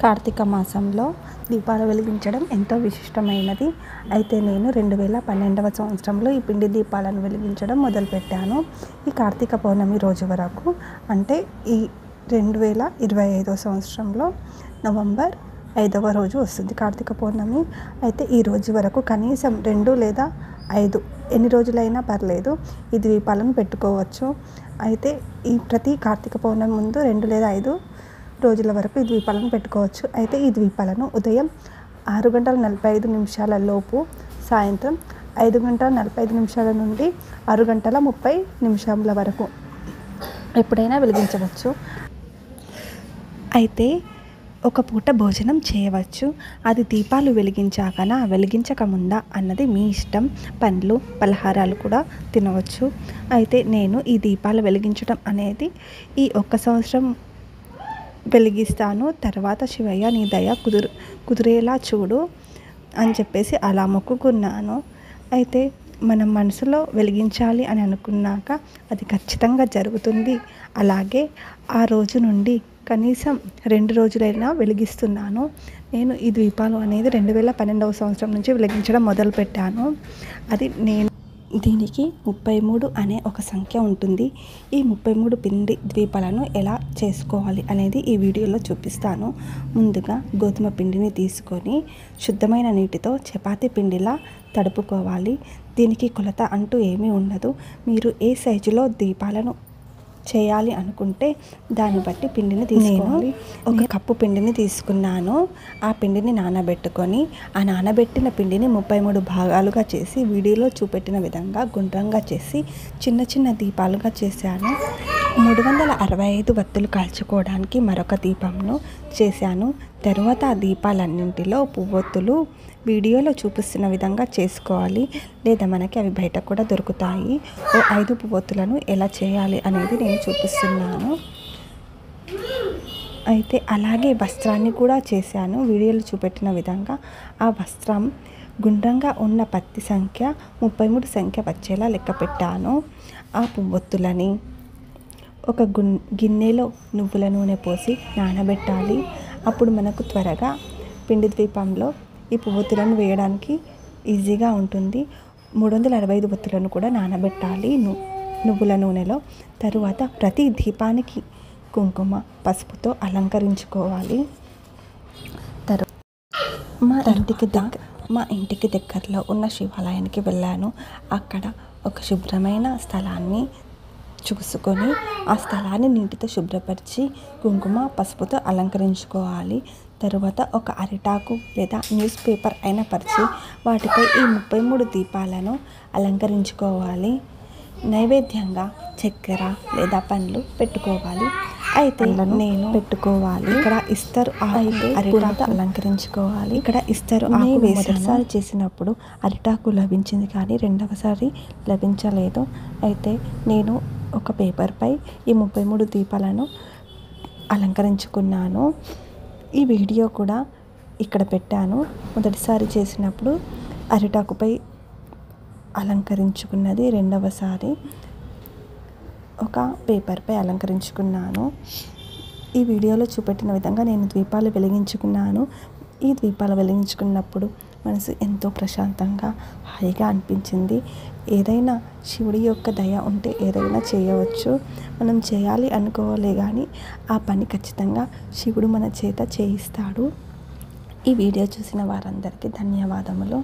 కార్తీక మాసంలో దీపాలు వెలిగించడం ఎంతో విశిష్టమైనది. అయితే నేను 2012వ సంవత్సరంలో ఈ పిండి దీపాలను వెలిగించడం మొదలుపెట్టాను. ఈ కార్తీక పౌర్ణమి రోజు వరకు, అంటే ఈ 2025వ సంవత్సరంలో నవంబర్ 5వ రోజు వస్తుంది కార్తీక పౌర్ణమి. అయితే ఈ రోజు వరకు కనీసం 2 లేదా 5 ఎన్ని రోజులైనా పర్లేదు ఈ దీపాలను పెట్టుకోవచ్చు. అయితే ఈ ప్రతి కార్తీక పౌర్ణమి ముందు 2 లేదా 5 రోజుల వరకు ఈ దీపాలను పెట్టుకోవచ్చు. అయితే ఈ దీపాలను ఉదయం 6:45 లోపు, సాయంత్రం 5:45 నుండి 6:30 వరకు ఎప్పుడైనా వెలిగించవచ్చు. అయితే ఒక పూట భోజనం చేయవచ్చు. అది దీపాలు వెలిగించాకనా వెలిగించక ముందా అన్నది మీ ఇష్టం. పండ్లు పలహారాలు కూడా తినవచ్చు. అయితే నేను ఈ దీపాలు వెలిగించడం అనేది ఈ ఒక్క సంవత్సరం వెలిగిస్తాను. తర్వాత శివయ్య నీ దయ కుదిరేలా చూడు అని చెప్పేసి అలా మొక్కుకున్నాను. అయితే మనం మనసులో వెలిగించాలి అని అనుకున్నాక అది ఖచ్చితంగా జరుగుతుంది. అలాగే ఆ రోజు నుండి కనీసం 2 రోజులైనా వెలిగిస్తున్నాను. నేను ఈ దీపాలు అనేది 2012వ సంవత్సరం నుంచి వెలిగించడం మొదలుపెట్టాను. అది దీనికి 33 అనే ఒక సంఖ్య ఉంటుంది. ఈ 33 పిండి దీపాలను ఎలా చేసుకోవాలి అనేది ఈ వీడియోలో చూపిస్తాను. ముందుగా గోధుమ పిండిని తీసుకొని శుద్ధమైన నీటితో చపాతీ పిండిలా తడుపుకోవాలి. దీనికి కొలత అంటూ ఏమీ ఉండదు. మీరు ఏ సైజులో దీపాలను చేయాలి అనుకుంటే దాన్ని బట్టి పిండిని తీసుకోవాలి. ఒక కప్పు పిండిని తీసుకున్నాను. ఆ పిండిని నానబెట్టుకొని ఆ నానబెట్టిన పిండిని 33 భాగాలుగా చేసి వీడియోలో చూపెట్టిన విధంగా గుండ్రంగా చేసి చిన్న చిన్న దీపాలుగా చేశాను. 365 వత్తులు కాల్చుకోవడానికి మరొక దీపంను చేశాను. తరువాత ఆ దీపాలన్నింటిలో పువ్వొత్తులు వీడియోలో చూపిస్తున్న విధంగా చేసుకోవాలి. లేదా మనకి అవి బయట కూడా దొరుకుతాయి. 5 పువ్వొత్తులను ఎలా చేయాలి అనేది నేను చూపిస్తున్నాను. అయితే అలాగే వస్త్రాన్ని కూడా చేశాను. వీడియోలో చూపెట్టిన విధంగా ఆ వస్త్రం గుండ్రంగా ఉన్న పత్తి సంఖ్య 33 సంఖ్య వచ్చేలా లెక్క పెట్టాను. ఆ పువ్వొత్తులని ఒక గిన్నెలో నువ్వుల నూనె పోసి నానబెట్టాలి. అప్పుడు మనకు త్వరగా పిండి ద్వీపంలో ఈ పువ్వొత్తులను వేయడానికి ఈజీగా ఉంటుంది. 365 ఒత్తులను కూడా నానబెట్టాలి నువ్వుల నూనెలో. తరువాత ప్రతి దీపానికి కుంకుమ పసుపుతో అలంకరించుకోవాలి. మా ఇంటికి దగ్గరలో ఉన్న శివాలయానికి వెళ్ళాను. అక్కడ ఒక శుభ్రమైన స్థలాన్ని చూసుకొని ఆ స్థలాన్ని నీటితో శుభ్రపరిచి కుంకుమ పసుపుతో అలంకరించుకోవాలి. తరువాత ఒక అరిటాకు లేదా న్యూస్ పేపర్ అయినా పరిచి వాటిపై ఈ 33 దీపాలను అలంకరించుకోవాలి. నైవేద్యంగా చక్కెర లేదా పండ్లు పెట్టుకోవాలి. అయితే నేను పెట్టుకోవాలి. ఇక్కడ ఇస్తారు అరిటాకు అలంకరించుకోవాలి. ఇక్కడ ఇస్తారు ఆకు. మొదటిసారి చేసినప్పుడు అరిటాకు లభించింది, కానీ రెండవసారి లభించలేదు. అయితే నేను ఒక పేపర్పై ఈ 33 దీపాలను అలంకరించుకున్నాను. ఈ వీడియో కూడా ఇక్కడ పెట్టాను. మొదటిసారి చేసినప్పుడు అరిటాకుపై అలంకరించుకున్నది, రెండవసారి ఒక పేపర్పై అలంకరించుకున్నాను. ఈ వీడియోలో చూపెట్టిన విధంగా నేను దీపాలు వెలిగించుకున్నాను. ఈ దీపాలు వెలిగించుకున్నప్పుడు మనసు ఎంతో ప్రశాంతంగా హాయిగా అనిపించింది. ఏదైనా శివుడి యొక్క దయ ఉంటే ఏదైనా చేయవచ్చు. మనం చేయాలి అనుకోవాలి, కానీ ఆ పని ఖచ్చితంగా శివుడు మన చేత చేయిస్తాడు. ఈ వీడియో చూసిన వారందరికీ ధన్యవాదములు.